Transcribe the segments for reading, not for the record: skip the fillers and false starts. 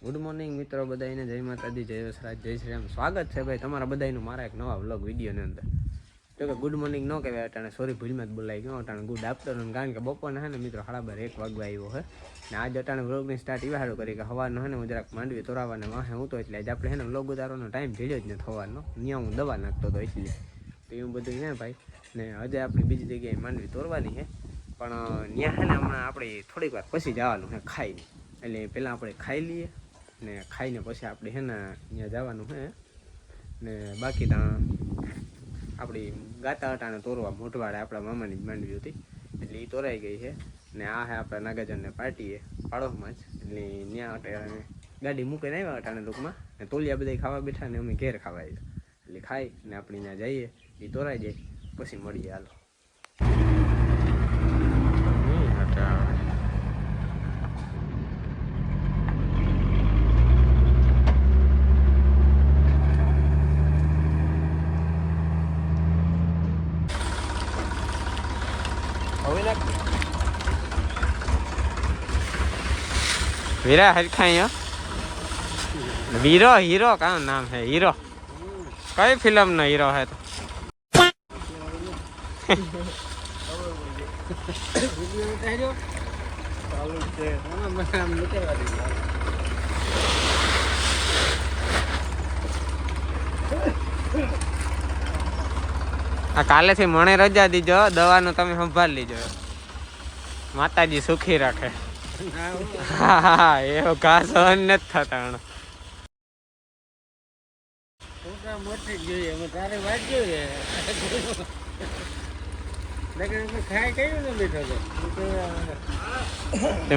Good morning મિત્રો બધાને, જય માતાજી, જય વસરાજ, જય શ્રી રામ. સ્વાગત છે ભાઈ તમારા બધાનું મારા એક નવા વ્લોગ વિડીયોની અંદર. જો કે ગુડ મોર્નિંગ ન કહેવાય અટાણે, સોરી ભૂલમાં જ બોલાઈ ગયો અટાણે ગુડ આફ્ટરનૂન, કારણ કે બપોરને હે ને મિત્રો 1:30 વાગવા આવ્યો છે ને આજ અટાણે વ્લોગની સ્ટાર્ટ એવા સારું કરી કે સવારનો હે ને હું જરાક માંડવી તોરાવાને વાહે હું તો એટલે આજે આપણે હે ને વ્લોગ ઉતારવાનો ટાઈમ જડ્યો જ નથી સવારનો. ત્યાં હું દવા નાખતો હતો એટલે તો એવું બધું હે ભાઈ. ને આજે આપણી બીજી જગ્યાએ માંડવી તોરવાની છે, પણ ત્યાં હે ને હમણાં આપણે થોડીક વાર પછી જવાનું છે ખાઈને, એટલે પહેલાં આપણે ખાઈ લઈએ ને ખાઈને પછી આપણે હે ને ત્યાં જવાનું છે. ને બાકી ત્યાં આપણી ગાતા અટાણે તોરવા મોટવાડે આપણા મામાની જ માંડવી હતી એટલે એ તોરાઈ ગઈ છે. ને આ છે આપણા નાગાજનને પાર્ટીએ પાડોશમાં જ, એટલે ત્યાં અટાણે ગાડી મૂકીને આવ્યા અટાણે ટૂંકમાં, ને તોલિયા બધા ખાવા બેઠા ને અમે ઘેર ખાવા આવ્યા, એટલે ખાઈ ને આપણે ત્યાં જઈએ, એ તોરાઈ જાય પછી મળીએ. હાલો वीरा हरखाई वीरो हीरो का नाम है हीरो, कई फिल्म नो हीरो है तो आ काले थी मणे रजा दीजो, दवा नु तमे संभाल लीजो, माताजी सुखी रखे. હા એવો ઘાસ સહન નથી થતા.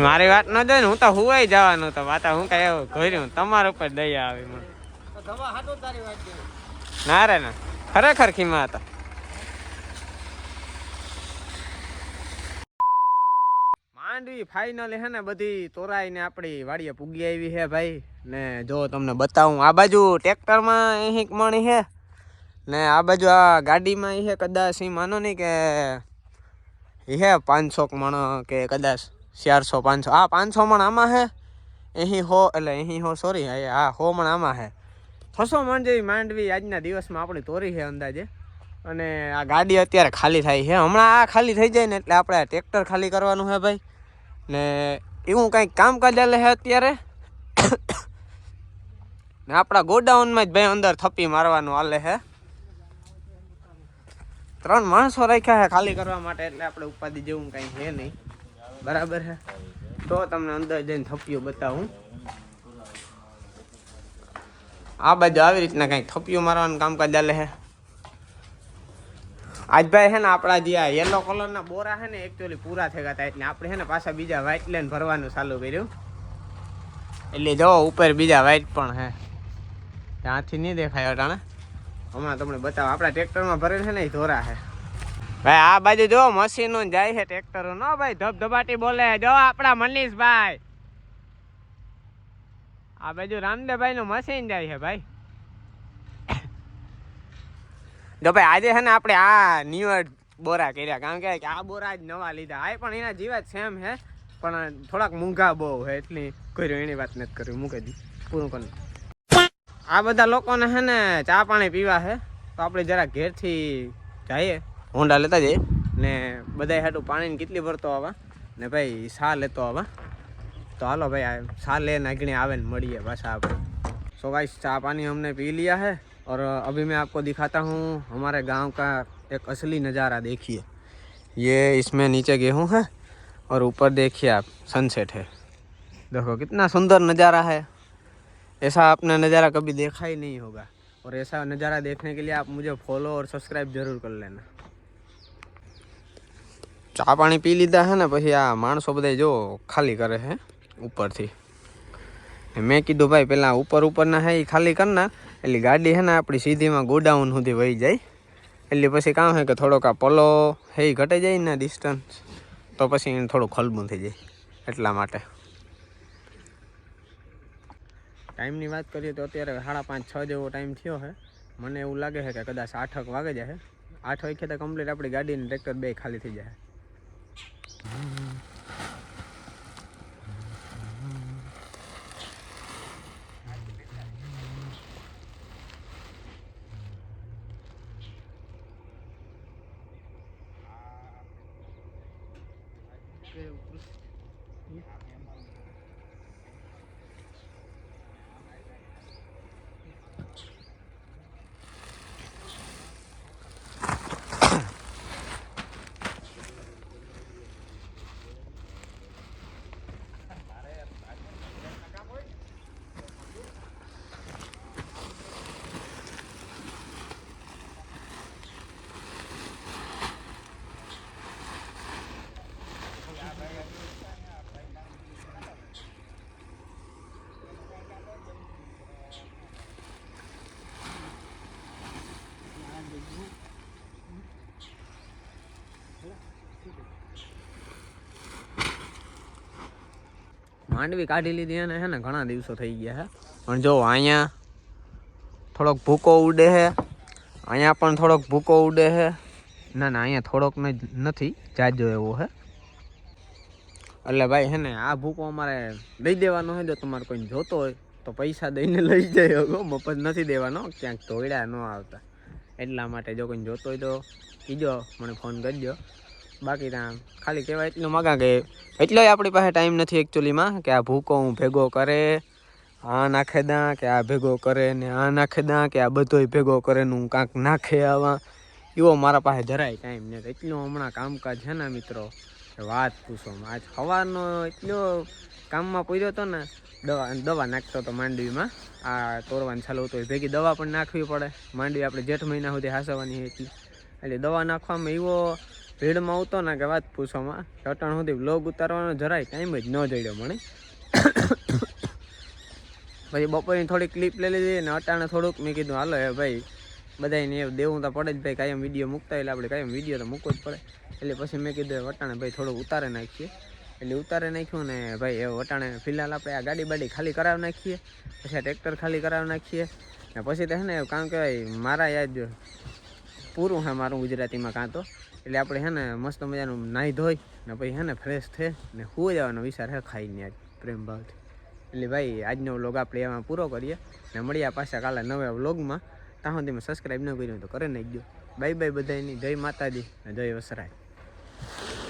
મારી વાત ન જોઈ ને હું તો હુવાઈ જવાનું તો વાત હું કઈ એવું કર્યું તમારા ઉપર દયા આવી મને. ના રે ના ખરેખર ખીમા હતા. માંડવી ફાઇનલી હે ને બધી તોરાઈને આપણી વાડીએ પૂગી આવી છે ભાઈ. ને જો તમને બતાવું, આ બાજુ ટ્રેક્ટરમાં અહીં મણી છે ને આ બાજુ આ ગાડીમાં છે કદાચ એ માનો નહીં કે એ હે 500 મણ કે કદાચ 400 500, હા 500 મણ આમાં છે. અહીં હો એટલે અહીં હો સોરી હા 100 મણ આમાં છે. 600 મણ જેવી માંડવી આજના દિવસમાં આપણી તોરી છે અંદાજે. અને આ ગાડી અત્યારે ખાલી થાય છે, હમણાં આ ખાલી થઈ જાય ને એટલે આપણે ટ્રેક્ટર ખાલી કરવાનું છે ભાઈ. ને એવું કંઈક કામકાજ ચાલે છે અત્યારે ને આપણા ગોડાઉનમાં જ ભાઈ અંદર થપ્પી મારવાનું હાલે છે. 3 માણસો રાખ્યા છે ખાલી કરવા માટે, એટલે આપણે ઉપાધિ જેવું કંઈ છે નહીં, બરાબર છે. તો તમને અંદર જઈને થપ્પીઓ બતાવું. આ બાજુ આવી રીતના કંઈક થપ્પીઓ મારવાનું કામકાજ ચાલે છે. આજ ભાઈ છે ને આપણા જે આ યલો કલરના બોરા છે ને એકચ્યુઅલી પૂરા થઈ ગયા, એટલે આપણે છે ને પાછા બીજા વ્હાઈટ લેન ભરવાનું ચાલુ કર્યું. એટલે જો ઉપર બીજા વ્હાઈટ પણ છે, ત્યાંથી નહીં દેખાય અટાણે, હમણાં તમને બતાવો. આપણા ટ્રેક્ટરમાં ભરેલ છે ને એ ધોરા છે ભાઈ. આ બાજુ જો મશીનો જાય છે ટ્રેક્ટરો નો ભાઈ, ધબધબાટી બોલે જો આપણા મનીષભાઈ. આ બાજુ રામદેવભાઈ નું મશીન જાય છે ભાઈ. જો ભાઈ આજે છે ને આપણે આ ન્યુ બોરા કર્યા, કારણ કે આ બોરા જ નવા લીધા. આ પણ એના જેવા જ સેમ છે, પણ થોડાક મૂંઘા બહુ છે એટલી કર્યું, એની વાત નથી કર્યું, મૂકી દી પૂરું કરી. આ બધા લોકોને છે ને ચા પાણી પીવા છે, તો આપણે જરા ઘેરથી જઈએ, હોન્ડા લેતા જઈએ ને બધા હાટું પાણીની કેટલી ભરતો આવા ને ભાઈ શા લેતો આવા. તો હાલો ભાઈ શા લે નાગણી આવે ને મળીએ પાછા આપણે. सो गाइस चाय पानी हमने पी लिया है और अभी मैं आपको दिखाता हूँ हमारे गांव का एक असली नज़ारा. देखिए ये इसमें नीचे गेहूँ है और ऊपर देखिए आप सनसेट है. देखो कितना सुंदर नज़ारा है. ऐसा आपने नज़ारा कभी देखा ही नहीं होगा, और ऐसा नज़ारा देखने के लिए आप मुझे फॉलो और सब्सक्राइब जरूर कर लेना. ચા પાણી પી લીધા છે ને પછી આ માણસો બધા જો ખાલી કરે છે ઉપરથી. મેં કીધું ભાઈ પેલા ઉપરના હે એ ખાલી કરના, એટલે ગાડી છે ને આપણી સીધીમાં ગોડાઉન સુધી વહી જાય, એટલે પછી કામ છે કે થોડોક આ પલો હે ઘટે જાય ને ડિસ્ટન્સ, તો પછી એને થોડું ખલબું થઈ જાય. એટલા માટે ટાઈમની વાત કરીએ તો અત્યારે 5:30 6 જેવો ટાઈમ થયો છે. મને એવું લાગે છે કે કદાચ 8 વાગે જાય. 8 વાગે તો કમ્પ્લીટ આપણી ગાડી અને ટ્રેક્ટર બે ખાલી થઈ જાય. માંડવી કાઢી લીધી અને હે ને ઘણા દિવસો થઈ ગયા હે, પણ જો અહીંયા થોડોક ભૂકો ઉડે છે, અહીંયા પણ થોડોક ભૂકો ઉડે છે. ના ના, અહીંયા થોડોક નથી, જાજો એવો છે. એટલે ભાઈ હે ને આ ભૂકો અમારે દઈ દેવાનો હોય. જો તમારે કોઈ જોતો હોય તો પૈસા દઈને લઈ જાય. મફત નથી દેવાનો, ક્યાંક ધોળ્યા ન આવતા. એટલા માટે જો કોઈ જોતો હોય તો કીજો, મને ફોન કરજો. બાકી ત્યાં ખાલી કહેવાય એટલું માગા કે એટલો આપણી પાસે ટાઈમ નથી એકચ્યુઅલીમાં કે આ ભૂકો હું ભેગો કરે, આ નાખે દા કે આ ભેગો કરે ને આ નાખે દા કે આ બધોય ભેગો કરે ને હું કાંક નાખે આવા, એવો મારા પાસે જરાય ટાઈમ નથી. એટલું હમણાં કામકાજ છે ને મિત્રો, વાત પૂછો. આજ સવારનો એટલો કામમાં પૂર્યો હતો ને, દવા નાખતો હતો માંડવીમાં. આ તોરવાનું ચાલુ હતું, ભેગી દવા પણ નાખવી પડે. માંડવી આપણે જેઠ મહિના સુધી હાસવાની હતી, એટલે દવા નાખવામાં એવો ભીડમાં આવતો ને કે વાત પૂછવામાં. અટાણ સુધી વ્લોગ ઉતારવાનો જરાય ટાઈમ જ ન જડ્યો મને. પછી બપોરની થોડીક ક્લિપ લઈ લીધી ને અટાણે થોડુંક મેં કીધું હાલો એ ભાઈ બધાને એ દેવું તો પડે જ ભાઈ, કાયમ વિડીયો મૂકતા એટલે આપણે કાયમ વિડીયો તો મૂકવો જ પડે. એટલે પછી મેં કીધું વટાણે ભાઈ થોડુંક ઉતારે નાખીએ. એટલે ઉતારે નાખ્યું ને ભાઈ એ વટાણે ફિલહાલ આપણે આ ગાડી બાડી ખાલી કરાવી નાખીએ, પછી આ ટ્રેક્ટર ખાલી કરાવી નાખીએ ને પછી તો હે ને કારણ કે મારા યાદ પૂરું છે મારું ગુજરાતીમાં કાં તો. એટલે આપણે હે ને મસ્ત મજાનું નાહી ધોઈ ને પછી હે ને ફ્રેશ થઈ ને સુઈ જવાનો વિચાર હે ખાઈને આજ પ્રેમ ભાવથી. એટલે ભાઈ આજનો વ્લોગ આપણે એમાં પૂરો કરીએ ને મળ્યા પાછા કાલે નવા વ્લોગમાં. ત્યાં સુધી સબસ્ક્રાઈબ ન કર્યું તો કરી નાખજો. બાય બાય બધાની. જય માતાજી ને જય વસરાય.